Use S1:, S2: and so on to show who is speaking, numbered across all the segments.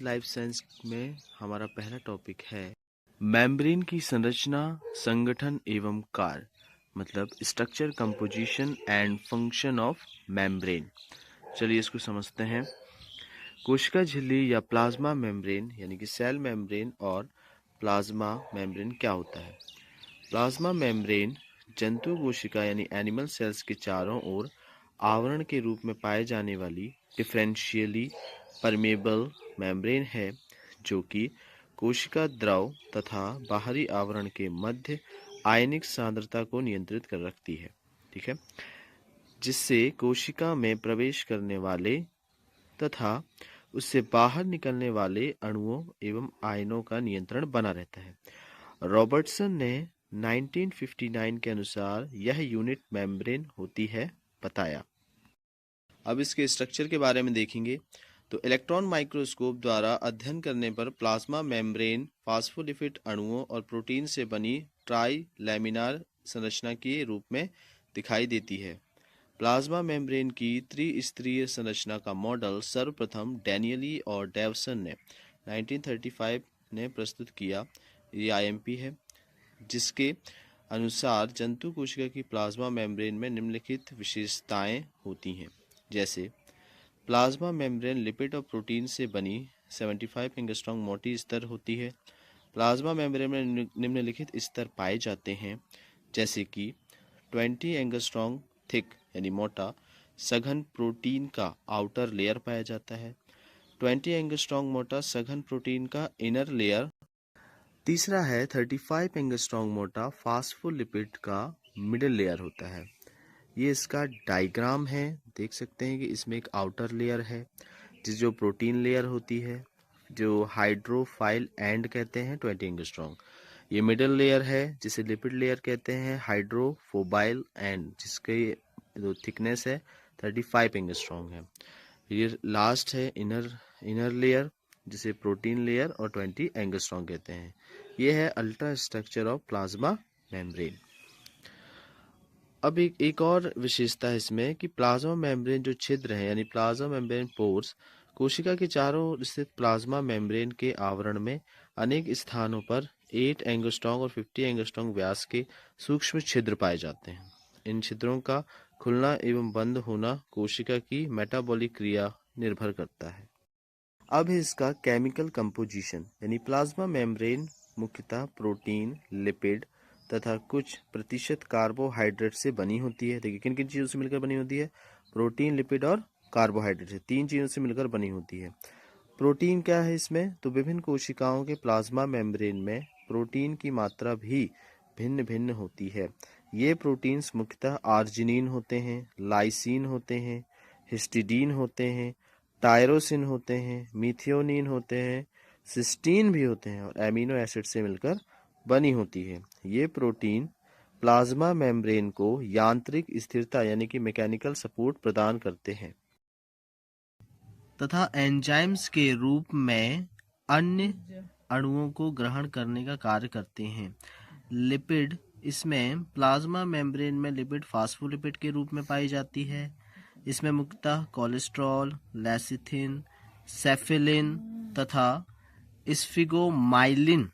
S1: Life science में हमारा पहला टॉपिक है मेम्ब्रेन की संरचना, संगठन एवं कार्य, मतलब structure, composition and function of membrane. चलिए इसको समझते हैं। कोशिका झिल्ली या प्लाज्मा मेम्ब्रेन यानी कि सेल मेम्ब्रेन और प्लाज्मा मेम्ब्रेन क्या होता है? प्लाज्मा मेम्ब्रेन जंतु कोशिका यानी एनिमल सेल्स के चारों ओर आवरण के रूप में पाए जाने वाली डिफरेंशियली परमेबल मेम्ब्रेन है, जो कि कोशिका द्रव तथा बाहरी आवरण के मध्य आयनिक सांद्रता को नियंत्रित कर रखती है। ठीक है, जिससे कोशिका में प्रवेश करने वाले तथा उससे बाहर निकलने वाले अणुओं एवं आयनों का नियंत्रण बना रहता है। रॉबर्टसन ने 1959 के अनुसार यह यूनिट मेम्ब्रेन होती है बताया। अब इसके स्ट्रक्चर के बारे में देखेंगे तो इलेक्ट्रॉन माइक्रोस्कोप द्वारा अध्ययन करने पर प्लाज्मा मेम्ब्रेन फास्फोलिपिड अणुओं और प्रोटीन से बनी ट्राई लैमिनार संरचना के रूप में दिखाई देती है। प्लाज्मा मेम्ब्रेन की त्रिस्तरीय संरचना का मॉडल सर्वप्रथम डैनियली और डेवसन ने 1935 ने प्रस्तुत किया। ये आईएमपी है, जिसके अनुसार जंतु कोशिका की प्लाज्मा मेम्ब्रेन में निम्नलिखित विशेषताएं होती हैं, जैसे प्लाज्मा मेम्ब्रेन लिपिड और प्रोटीन से बनी 75 एंगस्ट्रॉम मोटी स्तर होती है। प्लाज्मा मेम्ब्रेन में निम्नलिखित स्तर पाए जाते हैं, जैसे कि 20 एंगस्ट्रॉम थिक यानी मोटा सघन प्रोटीन का आउटर लेयर पाया जाता है। 20 एंगस्ट्रॉम मोटा सघन प्रोटीन का इनर लेयर। तीसरा है 35 एंगस्ट्रॉम मोटा फास्फोलिपिड का मिडिल लेयर होता है। ये इसका डायग्राम है, देख सकते हैं कि इसमें एक आउटर लेयर है जो प्रोटीन लेयर होती है, जो हाइड्रोफाइल एंड कहते हैं 20 एंगस्ट्रॉम। ये मिडिल लेयर है जिसे लिपिड लेयर कहते हैं, हाइड्रोफोबाइल एंड, जिसके जो थिकनेस है 35 एंगस्ट्रॉम है। ये लास्ट है इनर लेयर जिसे प्रोटीन लेयर और 20 एंगस्ट्रॉम कहते हैं। ये है ultra structure of plasma membrane. अब एक और विशेषता है इसमें कि प्लाज्मा मेम्ब्रेन जो छिद्र है यानी प्लाज्मा मेम्ब्रेन पोर्स, कोशिका के चारों ओर स्थित प्लाज्मा मेम्ब्रेन के आवरण में अनेक स्थानों पर 8 एंगस्ट्रॉम और 50 एंगस्ट्रॉम व्यास के सूक्ष्म छिद्र पाए जाते हैं। इन छिद्रों का खुलना एवं बंद होना कोशिका की मेटाबॉलिक क्रिया निर्भर करता है। अब है इसका केमिकल कंपोजिशन, यानी प्लाज्मा मेम्ब्रेन मुख्यतः प्रोटीन, लिपिड तथा कुछ प्रतिशत कार्बोहाइड्रेट से बनी होती है। देखिए किन किन चीज़ों से मिलकर बनी होती है? प्रोटीन, लिपिड और कार्बोहाइड्रेट से, 3 चीज़ों से मिलकर बनी होती है। प्रोटीन क्या है इसमें? तो विभिन्न कोशिकाओं के प्लाज्मा मेम्ब्रेन में प्रोटीन की मात्रा भी भिन्न भिन्न होती है। ये प्रोटीन्स मुख्यतः आर्जिनिन होते हैं, लाइसिन होते हैं, हिस्टिडीन होते हैं, टायरोसिन होते हैं, मिथियोनिन होते हैं, सिस्टीन भी होते हैं और एमिनो एसिड से मिलकर बनी होती है। ये प्रोटीन प्लाज्मा मेम्ब्रेन को यांत्रिक स्थिरता यानी कि मैकेनिकल सपोर्ट प्रदान करते हैं तथा एंजाइम्स के रूप में अन्य अणुओं को ग्रहण करने का कार्य करते हैं। लिपिड, इसमें प्लाज्मा मेम्ब्रेन में लिपिड फास्फोलिपिड के रूप में पाई जाती है। इसमें मुख्यतः कोलेस्ट्रॉल, लेसिथिन, सेफिलिन तथा स्फिगोमाइलिन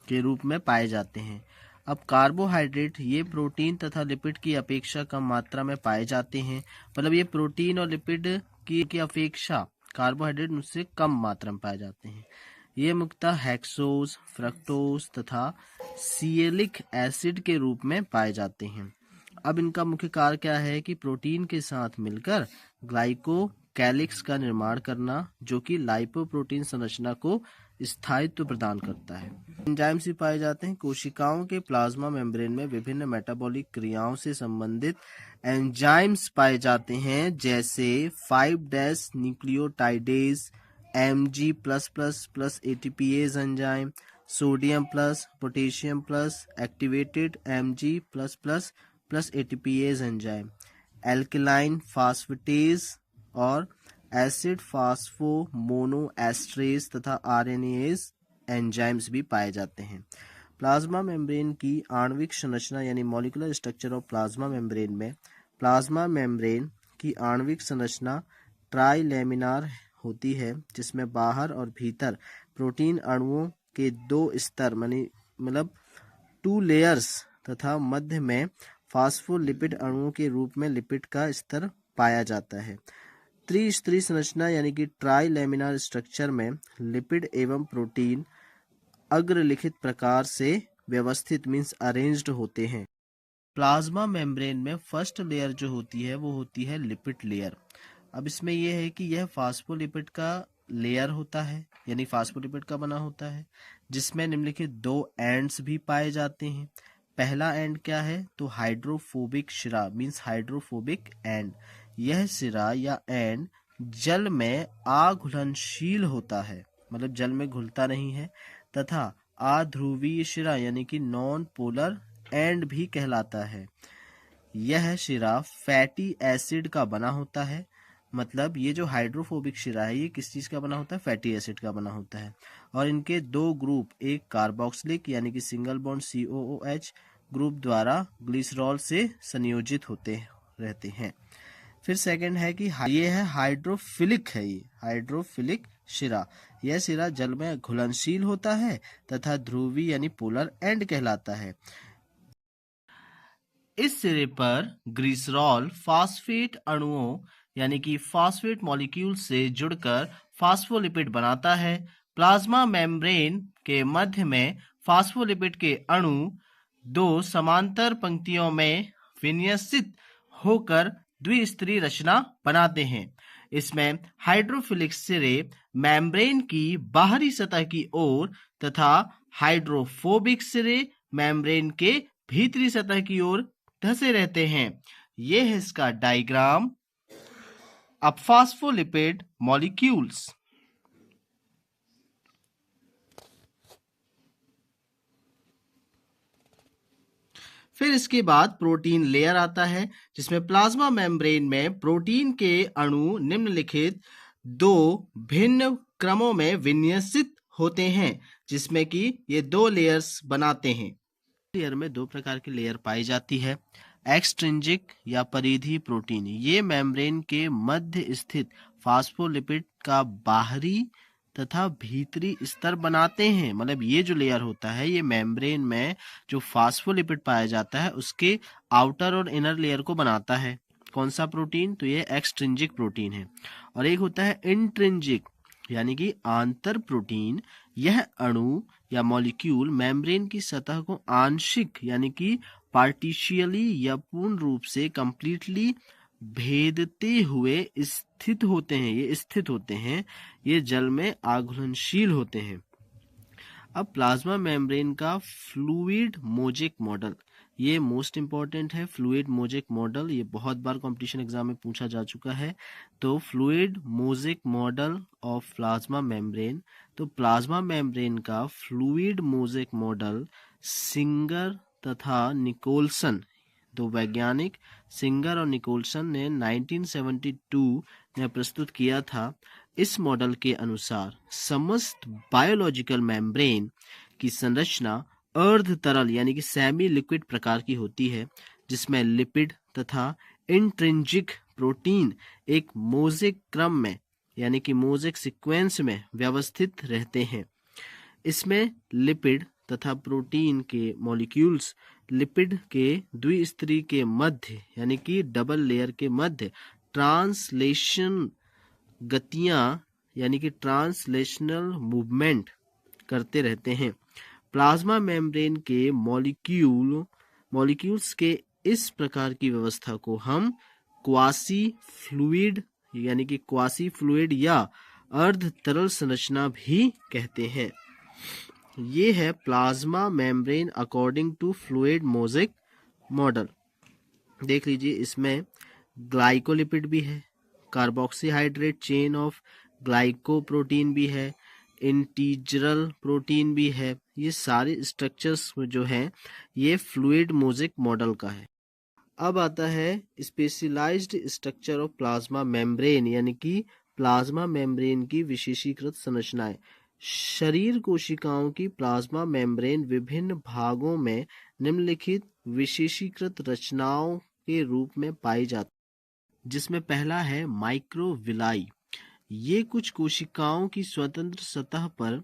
S1: के रूप में पाए जाते हैं। अब कार्बोहाइड्रेट, ये प्रोटीन तथा लिपिड की अपेक्षा कम मात्रा में पाए जाते हैं। मतलब ये प्रोटीन और लिपिड की अपेक्षा कार्बोहाइड्रेट मुझसे कम मात्रा में पाए जाते हैं। ये मुख्यतः हेक्सोज, फ्रक्टोज तथा सिएलिक एसिड के रूप में पाए जाते हैं। अब इनका मुख्य कार्य क्या है कि प्रोटीन के साथ मिलकर ग्लाइकोकैलिक्स का निर्माण करना, जो कि लाइपोप्रोटीन संरचना को स्थायित्व प्रदान करता है। एंजाइम्स भी पाए जाते हैं। कोशिकाओं के प्लाज्मा मेम्ब्रेन में विभिन्न मेटाबॉलिक क्रियाओं से संबंधित एंजाइम्स पाए जाते हैं, जैसे 5' nucleotidase, Mg++ ATPase enzyme, sodium plus, potassium plus, activated Mg++ ATPase enzyme, alkaline phosphatase और एसिड फास्फो मोनोएस्ट्रेज तथा आरएनएज एंजाइम्स भी पाए जाते हैं। प्लाज्मा मेम्ब्रेन की आणविक संरचना यानी molecular structure of plasma membrane में प्लाज्मा मेम्ब्रेन की आणविक संरचना ट्राइलेमिनार
S2: होती है, जिसमें बाहर और भीतर प्रोटीन अणुओं के दो स्तर मतलब 2 लेयर्स तथा मध्य में फास्फोलिपिड अणुओं के रूप में लिपिड का स्तर पाया जाता है। त्रिस्तरीय संरचना यानी कि ट्राई लेमिनार स्ट्रक्चर में लिपिड एवं प्रोटीन अग्रलिखित प्रकार से व्यवस्थित मीन्स अरेंज्ड होते हैं। प्लाज्मा मेम्ब्रेन में फर्स्ट लेयर जो होती है वो होती है लिपिड लेयर। अब इसमें यह है कि यह फास्फोलिपिड का लेयर होता है, यानी फास्फोलिपिड का बना होता है, जिसमें निम्नलिखित 2 एंड्स भी पाए जाते हैं। पहला एंड क्या है, तो हाइड्रोफोबिक शिरा मीन्स हाइड्रोफोबिक एंड। यह सिरा या एंड जल में अघुलनशील होता है, मतलब जल में घुलता नहीं है, तथा अध्रुवीय शिरा यानी कि नॉन पोलर एंड भी कहलाता है। यह शिरा फैटी एसिड का बना होता है, मतलब ये जो हाइड्रोफोबिक शिरा है ये किस चीज़ का बना होता है, फैटी एसिड का बना होता है। और इनके 2 ग्रुप, एक कार्बोक्सिलिक यानी कि सिंगल बॉन्ड COOH ग्रुप द्वारा ग्लिसरॉल से संयोजित होते रहते हैं। फिर सेकंड है कि ये है हाइड्रोफिलिक है, ये हाइड्रोफिलिक शिरा। यह शिरा जल में घुलनशील होता है तथा ध्रुवीय यानी पोलर एंड कहलाता है। इस सिरे पर ग्लिसरॉल फास्फेट अणुओं यानी कि फास्फेट मॉलिक्यूल से जुड़कर फास्फोलिपिड बनाता है। प्लाज्मा मेम्ब्रेन के मध्य में फास्फोलिपिड के अणु 2 समांतर पंक्तियों में विन्यसित होकर द्विस्तरीय रचना बनाते हैं। इसमें हाइड्रोफिलिक सिरे मेम्ब्रेन की बाहरी सतह की ओर तथा हाइड्रोफोबिक सिरे मेम्ब्रेन के भीतरी सतह की ओर धसे रहते हैं। ये है इसका डायग्राम। अब फास्फोलिपिड मॉलिक्यूल्स, फिर इसके बाद प्रोटीन लेयर आता है, जिसमें प्लाज्मा मेम्ब्रेन में प्रोटीन के अणु निम्नलिखित 2 भिन्न क्रमों में विन्यसित होते हैं, जिसमें कि ये 2 लेयर्स बनाते हैं। लेयर में 2 प्रकार की लेयर पाई जाती है। एक्सट्रिंजिक या परिधीय प्रोटीन, ये मेम्ब्रेन के मध्य स्थित फास्फोलिपिड का बाहरी तथा भीतरी स्तर बनाते हैं। मतलब ये जो लेयर होता है ये मेम्ब्रेन में जो फास्फोलिपिड पाया जाता है उसके आउटर और इनर लेयर को बनाता है। कौन सा प्रोटीन, तो ये एक्सट्रिंजिक प्रोटीन है। और एक होता है इंट्रिंजिक यानी कि आंतर प्रोटीन। यह अणु या मॉलिक्यूल मेम्ब्रेन की सतह को आंशिक यानी कि पार्टिशियली या पूर्ण रूप से कंप्लीटली भेदते हुए स्थित होते हैं। ये स्थित होते हैं, ये जल में आघुलनशील होते हैं। अब प्लाज्मा मेम्ब्रेन का फ्लूइड मोजेक मॉडल, ये मोस्ट इंपॉर्टेंट है। फ्लूइड मोजेक मॉडल ये बहुत बार कंपटीशन एग्जाम में पूछा जा चुका है। तो fluid mosaic model of plasma membrane, तो प्लाज्मा मेम्ब्रेन का फ्लूइड मोजेक मॉडल सिंगर तथा निकोलसन, दो वैज्ञानिक सिंगर और निकोलसन ने 1972 में प्रस्तुत किया था। इस मॉडल के अनुसार समस्त बायोलॉजिकल मेम्ब्रेन की संरचना अर्ध तरल यानी कि सेमी लिक्विड प्रकार की होती है, जिसमें लिपिड तथा इंट्रिंजिक प्रोटीन एक मोजेक क्रम में यानी कि मोजेक सीक्वेंस में व्यवस्थित रहते हैं। इसमें लिपिड तथा प्रोटीन के मॉलिक्यूल्स लिपिड के द्विस्तरीय के मध्य यानी कि डबल लेयर के मध्य ट्रांसलेशन गतियां यानी कि ट्रांसलेशनल मूवमेंट करते रहते हैं। प्लाज्मा मेम्ब्रेन के मॉलिक्यूल्स के इस प्रकार की व्यवस्था को हम क्वासी फ्लूइड यानी कि क्वासी फ्लूइड या अर्ध तरल संरचना भी कहते हैं। ये है plasma membrane according to fluid mosaic model. देख लीजिए, इसमें ग्लाइकोलिपिड भी है, कार्बोक्सीहाइड्रेट चेन ऑफ ग्लाइकोप्रोटीन भी है, इंटीग्रल प्रोटीन भी है। ये सारे स्ट्रक्चर्स जो हैं ये फ्लूइड मोजेक मॉडल का है। अब आता है specialized structure of plasma membrane यानी कि प्लाज्मा मेम्ब्रेन की विशेषीकृत संरचनाएं। शरीर कोशिकाओं की प्लाज्मा मेम्ब्रेन विभिन्न भागों में निम्नलिखित विशेषीकृत रचनाओं के रूप में पाई जाती है, जिसमें पहला है माइक्रोविलाई। ये कुछ कोशिकाओं की स्वतंत्र सतह पर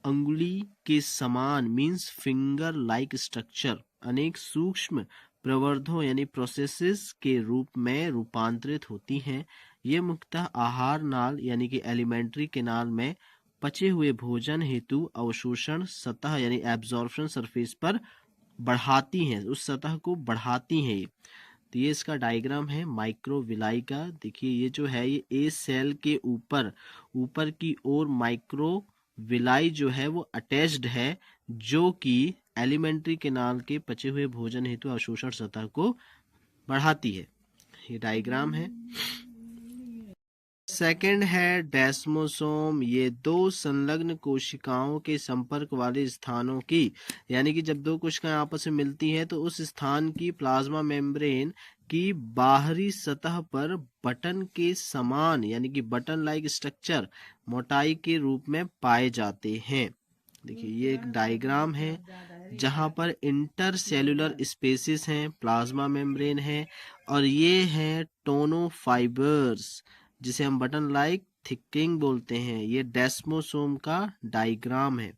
S2: अंगुली के समान मीन्स फिंगर लाइक स्ट्रक्चर अनेक सूक्ष्म प्रवर्धों यानी प्रोसेसेस के रूप में रूपांतरित होती हैं। ये मुख्यतः आहार नाल यानी कि एलिमेंट्री केनाल में पचे हुए भोजन हेतु अवशोषण सतह यानी एब्जॉर्प्शन सरफेस पर बढ़ाती हैं, उस सतह को बढ़ाती हैं ये। तो ये इसका डायग्राम है माइक्रोविलाई का। देखिए ये जो है ये ए सेल के ऊपर ऊपर की ओर माइक्रोविलाई जो है वो अटैच्ड है, जो कि एलिमेंट्री केनाल के पचे हुए भोजन हेतु अवशोषण सतह को बढ़ाती है। ये डायग्राम है। सेकंड है डेस्मोसोम। ये दो संलग्न कोशिकाओं के संपर्क वाले स्थानों की यानी कि जब दो कोशिकाएं आपस में मिलती हैं तो उस स्थान की प्लाज्मा मेम्ब्रेन की बाहरी सतह पर बटन के समान यानी कि बटन लाइक स्ट्रक्चर मोटाई के रूप में पाए जाते हैं। देखिए ये एक डायग्राम है जहां पर इंटर सेल्यूलर स्पेसिस हैं, प्लाज्मा मेम्ब्रेन है और ये हैं टोनो फाइबर्स जिसे हम बटन लाइक थिकिंग बोलते हैं। ये डेस्मोसोम का डायग्राम है।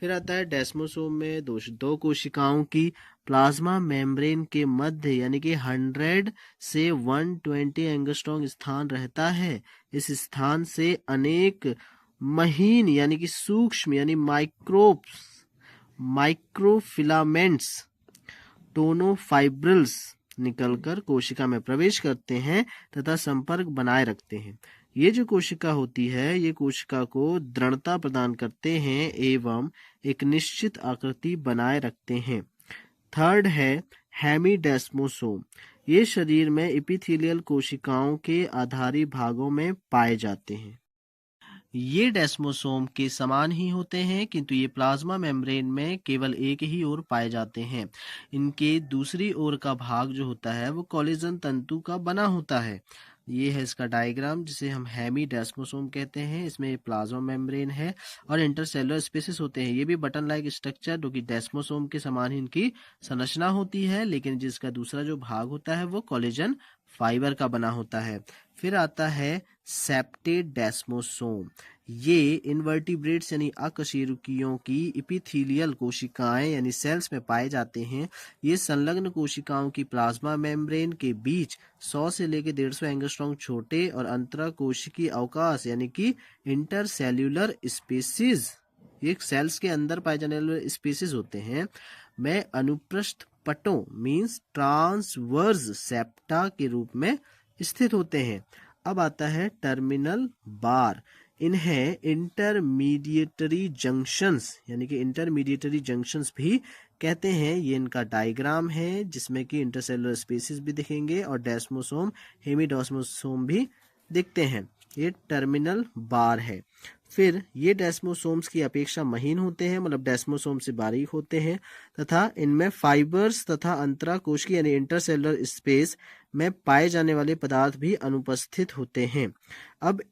S2: फिर आता है डेस्मोसोम में दो कोशिकाओं की प्लाज्मा मेम्ब्रेन के मध्य यानी कि 100 से 120 एंगस्ट्रॉम स्थान रहता है। इस स्थान से अनेक महीन यानी कि सूक्ष्म यानी माइक्रोफिलामेंट्स टोनोफाइब्रिल्स निकलकर कोशिका में प्रवेश करते हैं तथा संपर्क बनाए रखते हैं। ये जो कोशिका होती है ये कोशिका को दृढ़ता प्रदान करते हैं एवं एक निश्चित आकृति बनाए रखते हैं। थर्ड है हेमीडेस्मोसोम। ये शरीर में एपिथेलियल कोशिकाओं के आधारी भागों में पाए जाते हैं। ये डेस्मोसोम के समान ही होते हैं किंतु ये प्लाज्मा मेम्ब्रेन में केवल एक ही ओर पाए जाते हैं। इनके दूसरी ओर का भाग जो होता है वो कोलेजन तंतु का बना होता है। ये है इसका डायग्राम जिसे हम हेमी डेस्मोसोम कहते हैं। इसमें प्लाज्मा मेम्ब्रेन है और इंटरसेलुलर स्पेसिस होते हैं। ये भी बटन लाइक स्ट्रक्चर जो कि डेस्मोसोम के समान ही इनकी संरचना होती है, लेकिन जिसका दूसरा जो भाग होता है वो कोलेजन फाइबर का बना होता है। फिर आता है सेप्टेड डेस्मोसोम। ये इनवर्टिब्रेट्स यानी अकशेरुकियों की एपिथेलियल कोशिकाएं यानी सेल्स में पाए जाते हैं। ये संलग्न कोशिकाओं की प्लाज्मा मेम्ब्रेन के बीच 100 से लेकर 150 एंगस्ट्रॉम छोटे और अंतराकोशिकीय अवकाश यानी कि इंटरसेल्यूलर स्पेसिस, ये सेल्स के अंदर पाए जाने वाले स्पेसिस होते हैं, में अनुप्रस्थ पटों मीन्स ट्रांसवर्स सेप्टा के रूप में स्थित होते हैं। अब आता है टर्मिनल बार। इन्हें इंटरमीडिएटरी जंक्शंस यानी कि इंटरमीडिएटरी जंक्शंस भी कहते हैं। ये इनका डायग्राम है जिसमें कि इंटरसेलुलर स्पेसिस भी दिखेंगे और डेस्मोसोम हेमीडेस्मोसोम भी दिखते हैं। ये टर्मिनल बार है। फिर ये डेस्मोसोम्स की अपेक्षा महीन होते हैं, मतलब डेस्मोसोम से बारीक होते हैं तथा इनमें फाइबर्स तथा अंतराकोशिकीय यानी इंटरसेलुलर स्पेस में पाए जाने वाले पदार्थ भी अनुपस्थित होते हैं। अब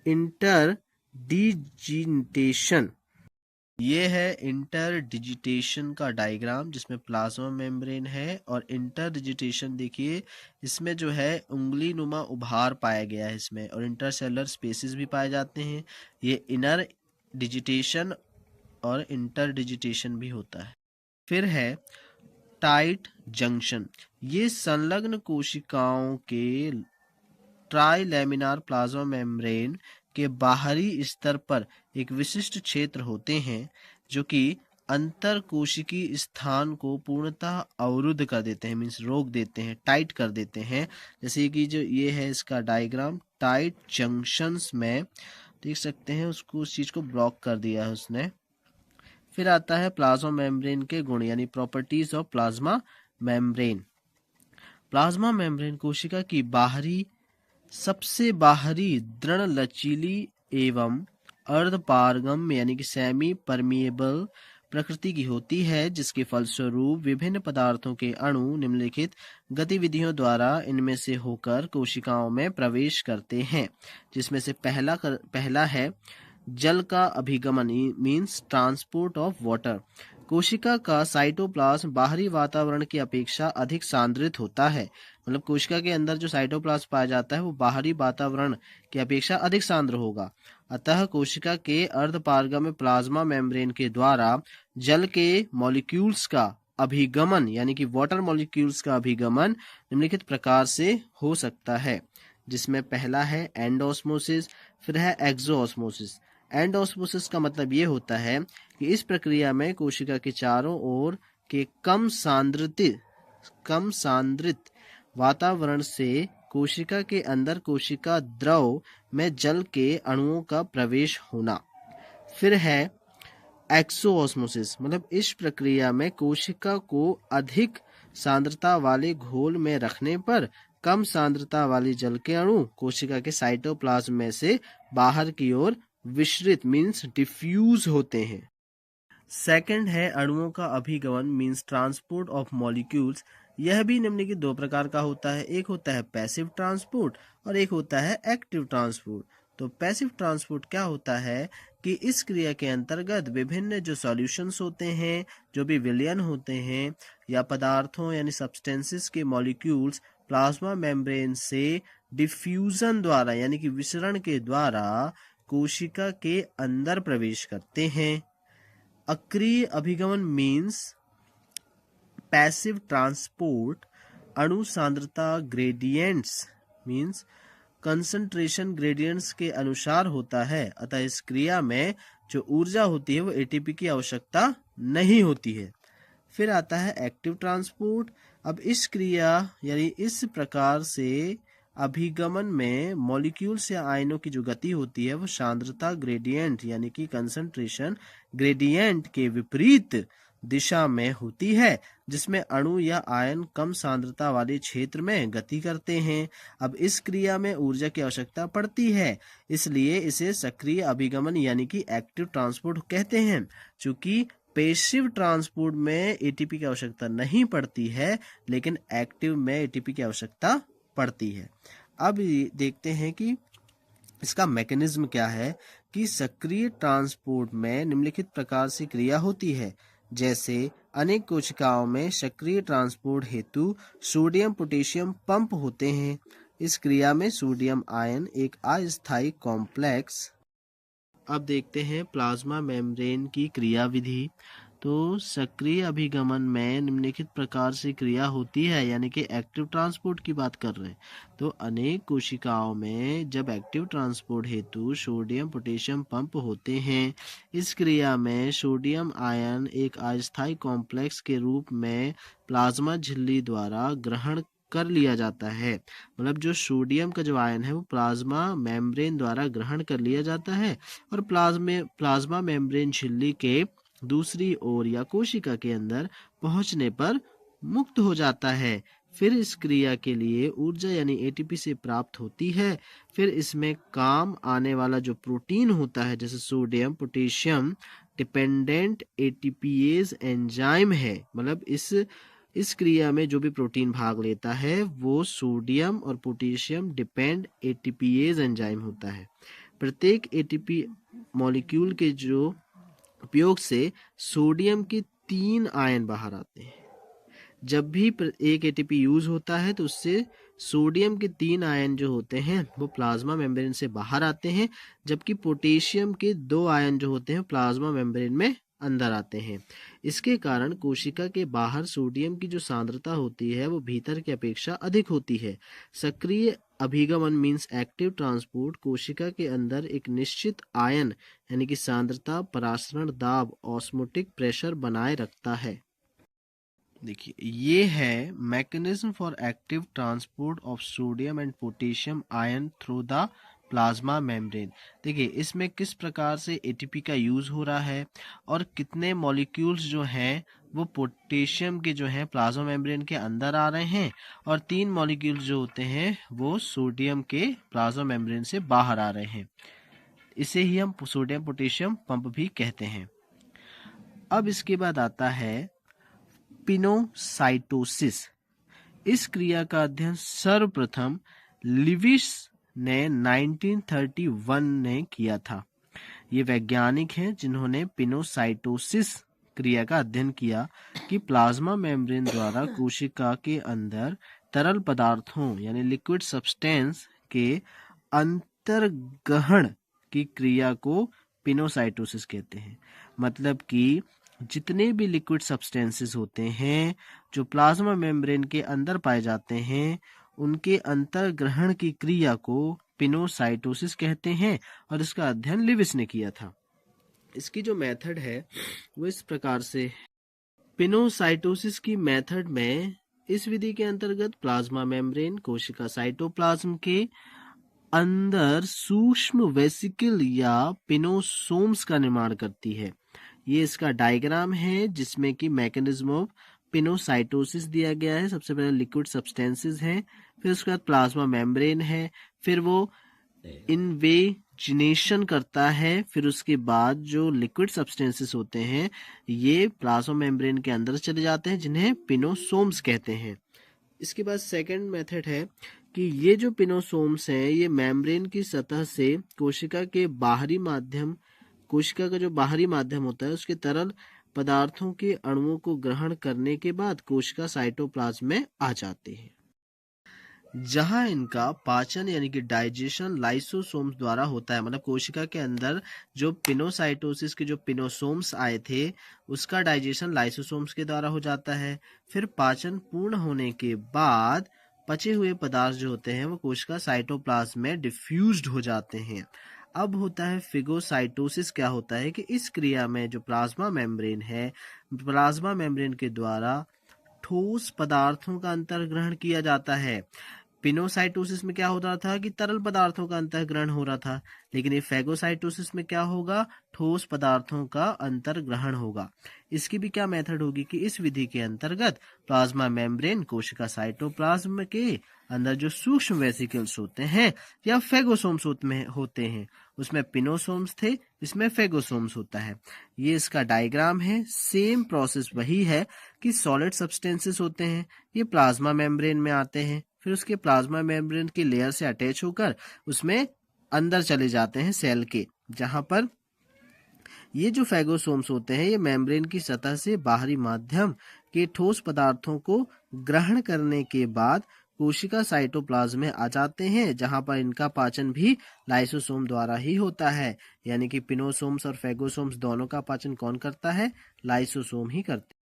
S2: इंटर डिजिटेशन, ये है इंटर डिजिटेशन का डायग्राम जिसमें प्लाज्मा मेम्ब्रेन है और इंटर डिजिटेशन देखिए इसमें जो है उंगली नुमा उभार पाया गया है इसमें, और इंटरसेलुलर स्पेसिस भी पाए जाते हैं। ये इनर डिजिटेशन और इंटर डिजिटेशन भी होता है। फिर है टाइट जंक्शन। ये संलग्न कोशिकाओं के ट्राइलेमिनार प्लाज्मा मेम्ब्रेन के बाहरी स्तर पर एक विशिष्ट क्षेत्र होते हैं जो कि अंतर कोशिकीय स्थान को पूर्णतः अवरुद्ध कर देते हैं, मीन्स रोक देते हैं, टाइट कर देते हैं। जैसे कि जो ये है इसका डायग्राम, टाइट जंक्शंस में देख सकते हैं उसको, उस चीज को ब्लॉक कर दिया है उसने। फिर आता है प्लाज्मा मेम्ब्रेन के गुण यानी properties of plasma membrane. Plasma membrane कोशिका की सबसे बाहरी दृढ़ लचीली एवं अर्धपारगम्य यानी कि सेमी परमिएबल प्रकृति की होती है, जिसके फलस्वरूप विभिन्न पदार्थों के अणु निम्नलिखित गतिविधियों द्वारा इनमें से होकर कोशिकाओं में प्रवेश करते हैं, जिसमें से पहला है जल का अभिगमन मीन्स ट्रांसपोर्ट ऑफ वाटर। कोशिका का साइटोप्लाज्म बाहरी वातावरण की अपेक्षा अधिक सांद्रित होता है। मतलब कोशिका के अंदर जो साइटोप्लाज्म पाया जाता है वो बाहरी वातावरण की अपेक्षा अधिक सांद्र होगा। अतः कोशिका के अर्धपारगम्य प्लाज्मा मेम्ब्रेन के द्वारा जल के मॉलिक्यूल्स का अभिगमन यानी कि वाटर मॉलिक्यूल्स का अभिगमन निम्नलिखित प्रकार से हो सकता है, जिसमें पहला है एंडोस्मोसिस, फिर है एक्सोस्मोसिस। एंडोस्मोसिस का मतलब ये होता है कि इस प्रक्रिया में कोशिका के चारों ओर के कम सांद्रित वातावरण से कोशिका के अंदर कोशिका द्रव में जल के अणुओं का प्रवेश होना। फिर है एक्सोऑस्मोसिस, मतलब इस प्रक्रिया में कोशिका को अधिक सांद्रता वाले घोल में रखने पर कम सांद्रता वाली जल के अणु कोशिका के साइटोप्लाज्म में से बाहर की ओर विसरित मीन्स डिफ्यूज होते हैं। सेकंड है अणुओं का अभिगमन मीन्स ट्रांसपोर्ट ऑफ मॉलिक्यूल्स। यह भी निम्नलिखित दो प्रकार का होता है, एक होता है पैसिव ट्रांसपोर्ट और एक होता है एक्टिव ट्रांसपोर्ट। तो पैसिव ट्रांसपोर्ट क्या होता है कि इस क्रिया के अंतर्गत विभिन्न जो सॉल्यूशंस होते हैं, जो भी विलयन होते हैं या पदार्थों यानी सब्सटेंसेस के मॉलिक्यूल्स प्लाज्मा मेम्ब्रेन से डिफ्यूजन द्वारा यानी कि विसरण के द्वारा कोशिका के अंदर प्रवेश करते हैं। अक्रिय अभिगमन मीन्स पैसिव ट्रांसपोर्ट अणु सांद्रता ग्रेडियंट्स मीन्स कंसंट्रेशन ग्रेडियंट्स के अनुसार होता है। अतः इस क्रिया में जो ऊर्जा होती है वो एटीपी की आवश्यकता नहीं होती है। फिर आता है एक्टिव ट्रांसपोर्ट। अब इस क्रिया यानी इस प्रकार से अभिगमन में मॉलिक्यूल्स या आयनों की जो गति होती है वो सांद्रता ग्रेडियंट यानी कि कंसंट्रेशन ग्रेडियंट के विपरीत दिशा में होती है, जिसमें अणु या आयन कम सांद्रता वाले क्षेत्र में गति करते हैं। अब इस क्रिया में ऊर्जा की आवश्यकता पड़ती है, इसलिए इसे सक्रिय अभिगमन यानी कि एक्टिव ट्रांसपोर्ट कहते हैं। चूंकि पैसिव ट्रांसपोर्ट में एटीपी की आवश्यकता नहीं पड़ती है, लेकिन एक्टिव में एटीपी की आवश्यकता पड़ती है। अब देखते हैं कि इसका मैकेनिज्म क्या है कि सक्रिय ट्रांसपोर्ट में निम्नलिखित प्रकार से क्रिया होती है। जैसे अनेक कोशिकाओं में सक्रिय ट्रांसपोर्ट हेतु सोडियम पोटेशियम पंप होते हैं। इस क्रिया में सोडियम आयन एक अस्थायी कॉम्प्लेक्स। अब देखते हैं प्लाज्मा मेम्ब्रेन की क्रिया विधि। तो सक्रिय अभिगमन में निम्नलिखित प्रकार से क्रिया होती है, यानी कि एक्टिव ट्रांसपोर्ट की बात कर रहे हैं। तो अनेक कोशिकाओं में जब एक्टिव ट्रांसपोर्ट हेतु सोडियम पोटेशियम पंप होते हैं, इस क्रिया में सोडियम आयन एक अस्थायी कॉम्प्लेक्स के रूप में प्लाज्मा झिल्ली द्वारा ग्रहण कर लिया जाता है। मतलब जो सोडियम का जो आयन है वो प्लाज्मा मेम्ब्रेन द्वारा ग्रहण कर लिया जाता है और प्लाज्मा मेम्ब्रेन झिल्ली के दूसरी ओर या कोशिका के अंदर पहुंचने पर मुक्त हो जाता है। फिर इस क्रिया के लिए ऊर्जा यानी एटीपी से प्राप्त होती है। फिर इसमें काम आने वाला जो प्रोटीन होता है, जैसे sodium potassium dependent ATPase enzyme है। मतलब इस क्रिया में जो भी प्रोटीन भाग लेता है वो सोडियम और पोटेशियम डिपेंड एटीपीएज एंजाइम होता है। प्रत्येक एटीपी मॉलिक्यूल के जो उपयोग से सोडियम के 3 आयन बाहर आते हैं। जब भी एक एटीपी यूज होता है तो उससे सोडियम के 3 आयन जो होते हैं वो प्लाज्मा मेम्ब्रेन से बाहर आते हैं, जबकि पोटेशियम के 2 आयन जो होते हैं प्लाज्मा मेम्ब्रेन में अंदर आते हैं। इसके कारण कोशिका के बाहर सोडियम की जो सांद्रता होती है वो भीतर की अपेक्षा अधिक होती है। सक्रिय अभिगमन मीन्स एक्टिव ट्रांसपोर्ट कोशिका के अंदर एक निश्चित आयन यानी कि सांद्रता, परासरण दाब, ऑस्मोटिक प्रेशर बनाए रखता है। देखिए, ये है mechanism for active transport of sodium and potassium ion through the plasma membrane. देखिए, इसमें किस प्रकार से एटीपी का यूज हो रहा है और कितने मॉलिक्यूल्स जो हैं वो पोटेशियम के जो हैं प्लाज्मा मेम्ब्रेन के अंदर आ रहे हैं और 3 मॉलिक्यूल्स जो होते हैं वो सोडियम के प्लाज्मा मेम्ब्रेन से बाहर आ रहे हैं। इसे ही हम सोडियम पोटेशियम पंप भी कहते हैं। अब इसके बाद आता है पिनोसाइटोसिस। इस क्रिया का अध्ययन सर्वप्रथम लिविस ने 1931 ने किया था। ये वैज्ञानिक हैं जिन्होंने पिनोसाइटोसिस क्रिया का अध्ययन किया कि प्लाज्मा मेम्ब्रेन द्वारा कोशिका के अंदर तरल पदार्थों यानी लिक्विड सब्सटेंस के अंतर्ग्रहण की क्रिया को पिनोसाइटोसिस कहते हैं। मतलब कि जितने भी लिक्विड सब्सटेंसेस होते हैं जो प्लाज्मा मेम्ब्रेन के अंदर पाए जाते हैं, उनके अंतर्ग्रहण की क्रिया को पिनोसाइटोसिस कहते हैं और इसका अध्ययन लिविस ने किया था। इसकी जो मेथड है वो इस प्रकार से, पिनोसाइटोसिस की मेथड में इस विधि के अंतर्गत प्लाज्मा मेम्ब्रेन कोशिका साइटोप्लाज्म के अंदर सूक्ष्म वेसिकल या पिनोसोम्स का निर्माण करती है। ये इसका डायग्राम है जिसमें कि मैकेनिज्म ऑफ पिनोसाइटोसिस दिया गया है। सबसे पहले लिक्विड सब्सटेंसेस हैं, फिर उसके बाद प्लाज्मा मेम्ब्रेन है, फिर वो इन्वेजिनेशन करता है, फिर उसके बाद जो लिक्विड सब्सटेंसेस होते हैं ये प्लाज्मा मेम्ब्रेन के अंदर चले जाते हैं जिन्हें पिनोसोम्स कहते हैं। इसके बाद सेकंड मेथड है कि ये जो पिनोसोम्स हैं ये मेम्ब्रेन की सतह से कोशिका का जो बाहरी माध्यम होता है उसके तरल पदार्थों के अणुओं को ग्रहण करने के बाद कोशिका साइटोप्लाज्म में आ जाते हैं, जहां इनका पाचन यानी कि डाइजेशन लाइसोसोम्स द्वारा होता है। मतलब कोशिका के अंदर जो पिनोसाइटोसिस के जो पिनोसोम्स आए थे उसका डाइजेशन लाइसोसोम्स के द्वारा हो जाता है। फिर पाचन पूर्ण होने के बाद पचे हुए पदार्थ जो होते हैं वो कोशिका साइटोप्लाज्म में डिफ्यूज्ड हो जाते हैं। अब होता है फिगोसाइटोसिस। क्या होता है कि इस क्रिया में जो प्लाज्मा मेम्ब्रेन है, प्लाज्मा मेम्ब्रेन के द्वारा ठोस पदार्थों का अंतर्ग्रहण किया जाता है। पिनोसाइटोसिस में क्या हो रहा था कि तरल पदार्थों का अंतर्ग्रहण हो रहा था, लेकिन ये फैगोसाइटोसिस में क्या होगा, ठोस पदार्थों का अंतर्ग्रहण होगा। इसकी भी क्या मेथड होगी कि इस विधि के अंतर्गत प्लाज्मा मेम्ब्रेन कोशिका साइटोप्लाज्म के अंदर जो सूक्ष्म वेसिकल्स होते हैं या फेगोसोम्स होते हैं उसमें पिनोसोम्स थे, इसमें फेगोसोम्स होता है। ये इसका डायग्राम है। सेम प्रोसेस वही है कि सॉलिड सब्सटेंसेस होते हैं, ये प्लाज्मा मेम्ब्रेन में आते हैं, फिर उसके प्लाज्मा मेम्ब्रेन की लेयर से अटैच होकर उसमें अंदर चले जाते हैं सेल के, जहां पर ये जो फेगोसोम्स होते हैं ये मेम्ब्रेन की सतह से बाहरी माध्यम के ठोस पदार्थों को ग्रहण करने के बाद कोशिका साइटोप्लाज्म में आ जाते हैं, जहां पर इनका पाचन भी लाइसोसोम द्वारा ही होता है। यानी कि पिनोसोम्स और फेगोसोम्स दोनों का पाचन कौन करता है, लाइसोसोम ही करते हैं।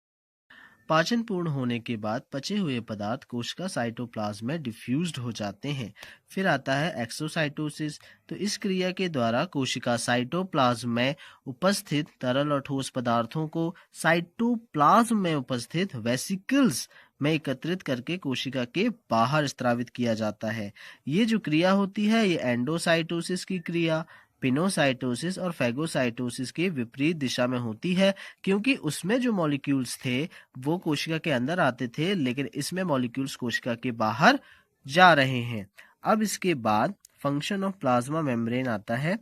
S2: पाचन पूर्ण होने के बाद पचे हुए पदार्थ कोशिका साइटोप्लाज्म में डिफ्यूज्ड हो जाते हैं। फिर आता है एक्सोसाइटोसिस। तो इस क्रिया के द्वारा कोशिका साइटोप्लाज्म में उपस्थित तरल और ठोस पदार्थों को साइटोप्लाज्म में उपस्थित वेसिकल्स में एकत्रित करके कोशिका के बाहर स्त्रावित किया जाता है। ये जो क्रिया होती है ये एंडोसाइटोसिस की क्रिया पिनोसाइटोसिस और फैगोसाइटोसिस के विपरीत दिशा में होती है, क्योंकि उसमें जो मॉलिक्यूल्स थे वो कोशिका के अंदर आते थे, लेकिन इसमें मॉलिक्यूल्स कोशिका के बाहर जा रहे हैं। अब इसके बाद फंक्शन ऑफ प्लाज्मा मेम्ब्रेन आता है।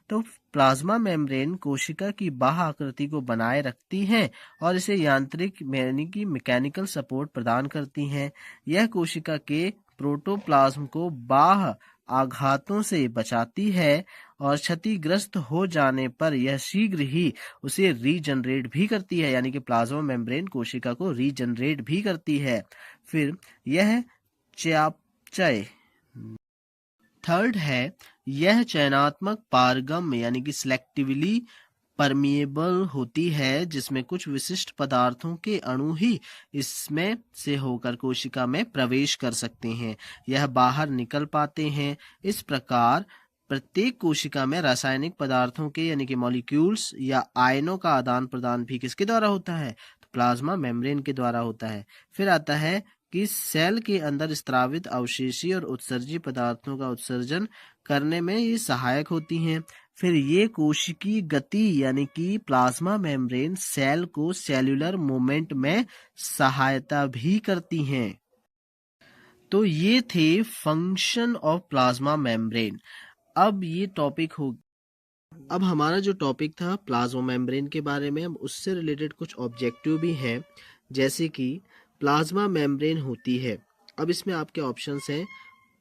S2: तो प्लाज्मा मेम्ब्रेन कोशिका की बाह्य आकृति को बनाए रखती हैं और इसे यांत्रिक यानी कि मैकेनिकल सपोर्ट प्रदान करती हैं। यह कोशिका के प्रोटोप्लाज्म को बाह्य आघातों से बचाती है और क्षतिग्रस्त हो जाने पर यह शीघ्र ही उसे रीजनरेट भी करती है, यानी कि प्लाज्मा मेम्ब्रेन कोशिका को रीजनरेट भी करती है। फिर यह चयापचय थर्ड है, यह चयनात्मक पारगम्य यानी कि सिलेक्टिवली परमिएबल होती है, जिसमें कुछ विशिष्ट पदार्थों के अणु ही इसमें से होकर कोशिका में प्रवेश कर सकते हैं, यह बाहर निकल पाते हैं। इस प्रकार प्रत्येक कोशिका में रासायनिक पदार्थों के यानी कि मॉलिक्यूल्स या आयनों का आदान प्रदान भी किसके द्वारा होता है, तो प्लाज्मा मेम्ब्रेन के द्वारा होता है। फिर आता है कि सेल के अंदर स्त्रावित अवशेषी और उत्सर्जी पदार्थों का उत्सर्जन करने में ये सहायक होती हैं। फिर ये कोशिकीय गति यानी कि प्लाज्मा मेम्ब्रेन सेल को सेल्यूलर मूवमेंट में सहायता भी करती हैं। तो ये थे फंक्शन ऑफ प्लाज्मा मेम्ब्रेन। अब हमारा जो टॉपिक था प्लाज्मा मेम्ब्रेन के बारे में, अब उससे रिलेटेड कुछ ऑब्जेक्टिव भी हैं, जैसे कि प्लाज्मा मेम्ब्रेन होती है। अब इसमें आपके ऑप्शंस हैं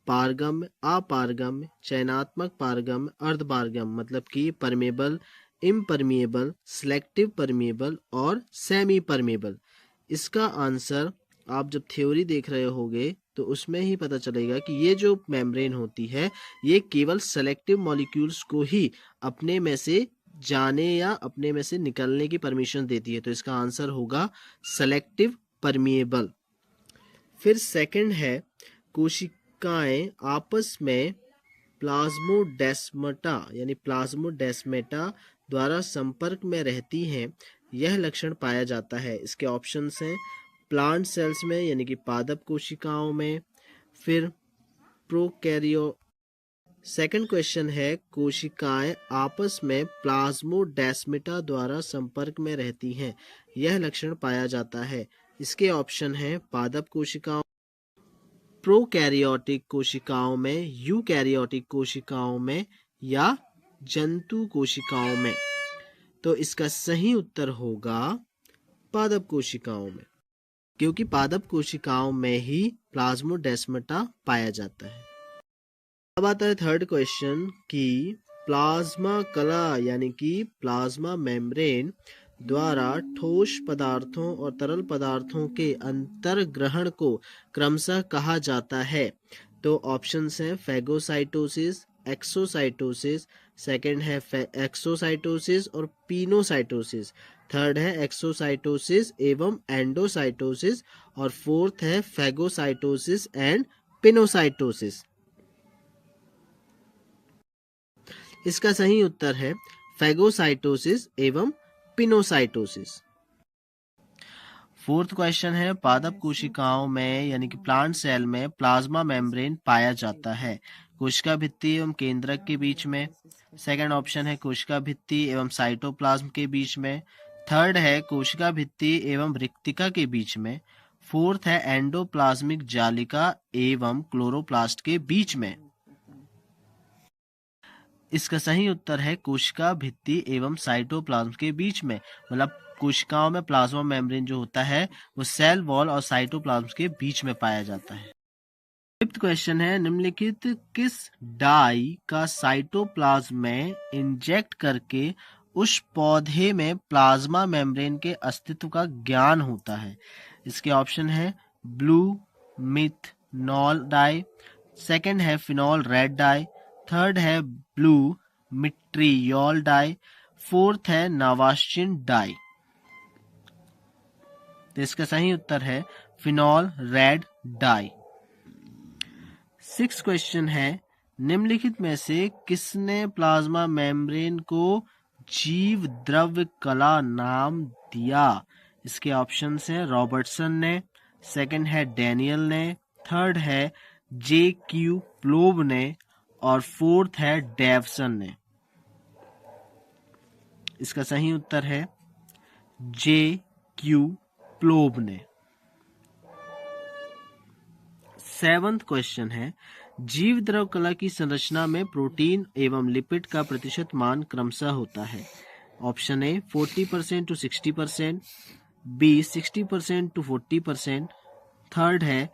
S2: पारगम्य, अपारगम्य, चयनात्मक पारगम्य, अर्धपारगम्य, मतलब कि परमेबल, इम्परमिएबल, सिलेक्टिव परमिएबल और सेमी परमिएबल। इसका आंसर आप जब थ्योरी देख रहे होगे तो उसमें ही पता चलेगा कि ये जो मेम्ब्रेन होती है ये केवल सेलेक्टिव मॉलिक्यूल्स को ही अपने में से जाने या अपने में से निकलने की परमिशन देती है, तो इसका आंसर होगा सेलेक्टिव परमिएबल। फिर सेकंड है कोशिकाएं आपस में प्लाज्मोडेस्माटा यानी प्लाज्मोडेस्माटा द्वारा संपर्क में रहती हैं, यह लक्षण पाया जाता है। इसके ऑप्शंस हैं प्लांट सेल्स में यानी कि पादप कोशिकाओं में, फिर प्रोकैरियो। सेकंड क्वेश्चन है कोशिकाएं आपस में प्लाज्मोडेस्माटा द्वारा संपर्क में रहती हैं, यह लक्षण पाया जाता है। इसके ऑप्शन हैं पादप कोशिकाओं, प्रोकैरियोटिक कोशिकाओं में, यूकैरियोटिक कोशिकाओं में या जंतु कोशिकाओं में। तो इसका सही उत्तर होगा पादप कोशिकाओं में, क्योंकि पादप कोशिकाओं में ही प्लाज्मोडेस्माटा पाया जाता है। अब आता है थर्ड क्वेश्चन कि प्लाज्मा कला यानी कि प्लाज्मा मेम्ब्रेन द्वारा ठोस पदार्थों और तरल पदार्थों के अंतर्ग्रहण को क्रमशः कहा जाता है। तो ऑप्शंस हैं फैगोसाइटोसिस, एक्सोसाइटोसिस, सेकंड है एक्सोसाइटोसिस और पिनोसाइटोसिस, थर्ड है एक्सोसाइटोसिस एवं एंडोसाइटोसिस और फोर्थ है फैगोसाइटोसिस एंड पिनोसाइटोसिस। इसका सही उत्तर है फैगोसाइटोसिस एवं पिनोसाइटोसिस। फोर्थ क्वेश्चन है पादप कोशिकाओं में यानी कि प्लांट सेल में प्लाज्मा मेम्ब्रेन पाया जाता है, कोशिका भित्ति एवं केंद्रक के बीच में। सेकंड ऑप्शन है कोशिका भित्ति एवं साइटोप्लाज्म के बीच में, थर्ड है कोशिका भित्ति एवं रिक्तिका के बीच में, फोर्थ है एंडोप्लाज्मिक जालिका एवं क्लोरोप्लास्ट के बीच में। इसका सही उत्तर है कोशिका भित्ति एवं साइटोप्लाज्म के बीच में, मतलब कोशिकाओं में प्लाज्मा मेम्ब्रेन जो होता है वो सेल वॉल और साइटोप्लाज्म के बीच में पाया जाता है। फिफ्थ क्वेश्चन है निम्नलिखित किस डाई का साइटोप्लाज्म में इंजेक्ट करके उस पौधे में प्लाज्मा मेम्ब्रेन के अस्तित्व का ज्ञान होता है। इसके ऑप्शन है ब्लू मिथनॉल डाई, सेकंड है फिनॉल रेड डाई, थर्ड है ब्लू मिट्रियोल डाई, फोर्थ है नावास्चिन डाई। तो इसका सही उत्तर है phenol red dye. Sixth question है निम्नलिखित में से किसने प्लाज्मा मेम्ब्रेन को जीव द्रव्य कला नाम दिया। इसके ऑप्शन हैं रॉबर्टसन ने, सेकंड है डैनियल ने, थर्ड है J.Q. प्लोब ने और फोर्थ है डेवसन ने। इसका सही उत्तर है J.Q. प्लोब ने। सेवंथ क्वेश्चन है जीव द्रव कला की संरचना में प्रोटीन एवं लिपिड का प्रतिशत मान क्रमशः होता है। Option A 40% to 60%, B 60% to 40%, third है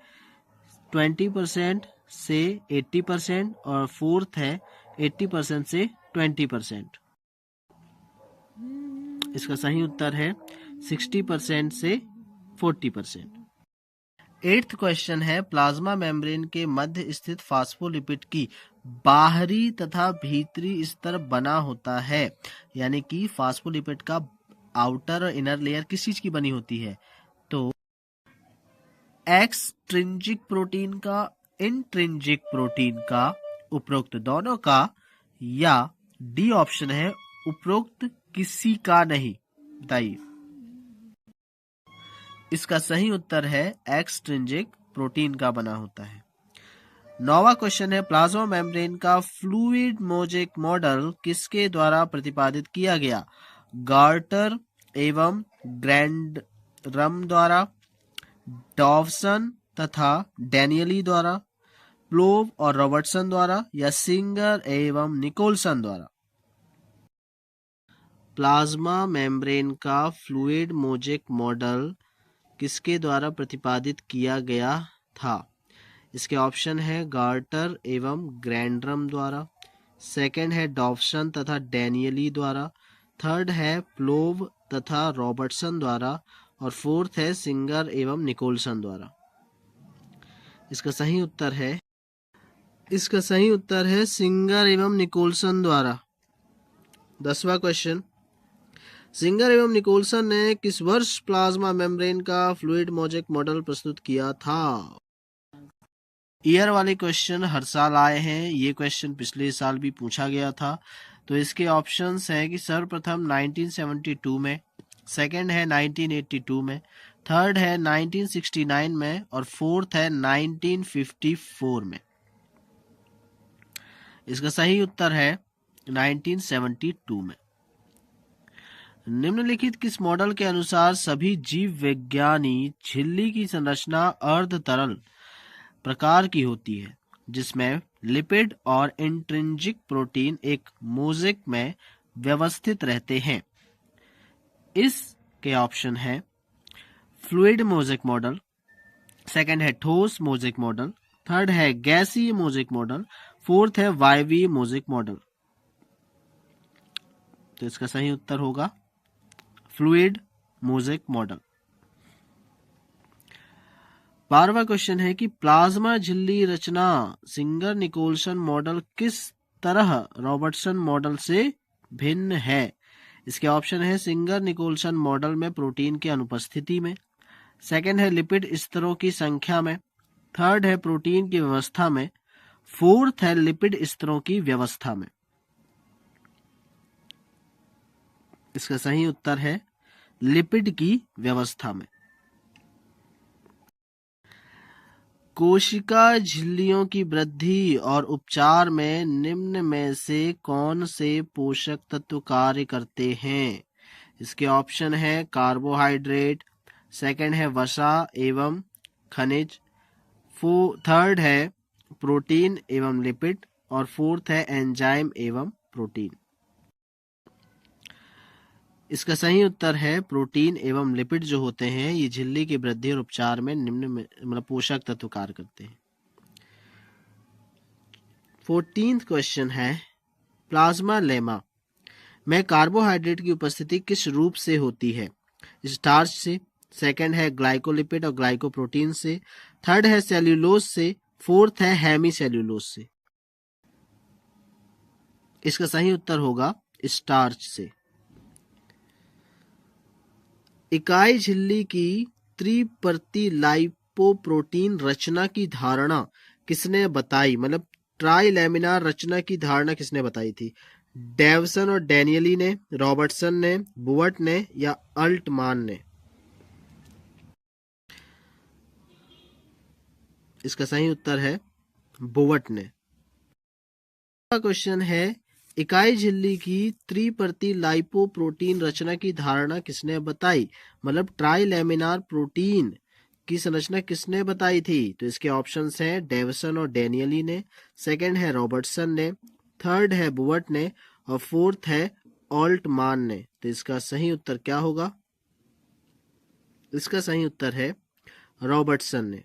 S2: 20% से 80% और फोर्थ है 80% से 20%। इसका सही उत्तर है 60% से 40%। एट्थ क्वेश्चन है प्लाज्मा मेम्ब्रेन के मध्य स्थित फास्फोलिपिड की बाहरी तथा भीतरी स्तर बना होता है, यानी कि फास्फोलिपिड का आउटर और इनर लेयर किस चीज की बनी होती है। तो एक्सट्रिंजिक प्रोटीन का, इंट्रिंजिक प्रोटीन का, उपरोक्त दोनों का, या डी ऑप्शन है उपरोक्त किसी का नहीं। बताइए। इसका सही उत्तर है एक्सट्रिंजिक प्रोटीन का बना होता है। नौवां क्वेश्चन है प्लाज्मा मेम्ब्रेन का फ्लूइड मोजेक मॉडल किसके द्वारा प्रतिपादित किया गया। गार्टर एवं ग्रैंडरम द्वारा, डॉवसन तथा डैनियली द्वारा, प्लोव और रॉबर्टसन द्वारा, या सिंगर एवं निकोलसन द्वारा। प्लाज्मा मेम्ब्रेन का फ्लूइड मोजेक मॉडल किसके द्वारा प्रतिपादित किया गया था। इसके ऑप्शन है गार्टर एवं ग्रैंडरम द्वारा, सेकंड है डॉवसन तथा डैनियली द्वारा, थर्ड है प्लोव तथा रॉबर्टसन द्वारा और फोर्थ है सिंगर एवं निकोलसन द्वारा। इसका सही उत्तर है सिंगर एवं निकोलसन द्वारा। 10वां क्वेश्चन, सिंगर एवं निकोलसन ने किस वर्ष प्लाज्मा मेम्ब्रेन का फ्लूइड मोज़ेक मॉडल प्रस्तुत किया था? ईयर वाले क्वेश्चन हर साल आए हैं, ये क्वेश्चन पिछले साल भी पूछा गया था। तो इसके ऑप्शंस हैं कि सर्वप्रथम 1972 में, सेकंड है 1982 में, थर्ड है 1969 में और फोर्थ है 1954 में। इसका सही उत्तर है 1972 में। निम्नलिखित किस मॉडल के अनुसार सभी जीव विज्ञानी झिल्ली की संरचना अर्ध तरल प्रकार की होती है, जिसमें लिपिड और इंट्रिंसिक प्रोटीन एक मोज़ेक में व्यवस्थित रहते हैं? इसके ऑप्शन है फ्लूइड मोज़ेक मॉडल, सेकंड है ठोस मोज़ेक मॉडल, थर्ड है गैसीय मोज़ेक मॉडल, फोर्थ है वायवीय मोज़ेक मॉडल। तो इसका सही उत्तर होगा फ्लूइड मोज़ेक मॉडल। 12वां क्वेश्चन है कि प्लाज्मा झिल्ली रचना सिंगर निकोलसन मॉडल किस तरह रॉबर्टसन मॉडल से भिन्न है? इसके ऑप्शन है सिंगर निकोलसन मॉडल में प्रोटीन की अनुपस्थिति में, सेकंड है लिपिड स्तरों की संख्या में, थर्ड है प्रोटीन की व्यवस्था में, फोर्थ है लिपिड स्तरों की व्यवस्था में। इसका सही उत्तर है लिपिड की व्यवस्था में। कोशिका झिल्लियों की वृद्धि और उपचार में निम्न में से कौन से पोषक तत्व कार्य करते हैं? इसके ऑप्शन है कार्बोहाइड्रेट, सेकंड है वसा एवं खनिज, थर्ड है प्रोटीन एवं लिपिड और फोर्थ है एंजाइम एवं प्रोटीन। इसका सही उत्तर है प्रोटीन एवं लिपिड जो होते हैं ये झिल्ली की वृद्धि और उपचार में निम्न में पोषक तत्व कार्य करते हैं। 14th क्वेश्चन है प्लाज्मा लेमा में कार्बोहाइड्रेट की उपस्थिति किस रूप से होती है? स्टार्च से, सेकंड है ग्लाइकोलिपिड और ग्लाइकोप्रोटीन से, थर्ड है सेल्यूलोज से, फोर्थ है हेमी सेल्यूलोज से। इसका सही उत्तर होगा स्टार्च से। इकाई झिल्ली की त्रिपर्ती लाइपोप्रोटीन रचना की धारणा किसने बताई? मतलब ट्राइलैमिनार रचना की धारणा किसने बताई थी? डेवसन और डैनियली ने, रॉबर्टसन ने, बुवर्ट ने या अल्टमान ने? इसका सही उत्तर है बुवर्ट ने। क्वेश्चन है इकाई झिल्ली की त्रिपर्ती लाइपोप्रोटीन रचना की धारणा किसने बताई? मतलब ट्राइलैमिनार प्रोटीन की संरचना किसने बताई थी? तो इसके ऑप्शंस हैं डेवसन और डैनियली ने, सेकंड है रॉबर्टसन ने, थर्ड है बुवर्ट ने और फोर्थ है ऑल्टमान ने। तो इसका सही उत्तर क्या होगा? इसका सही उत्तर है रॉबर्टसन ने।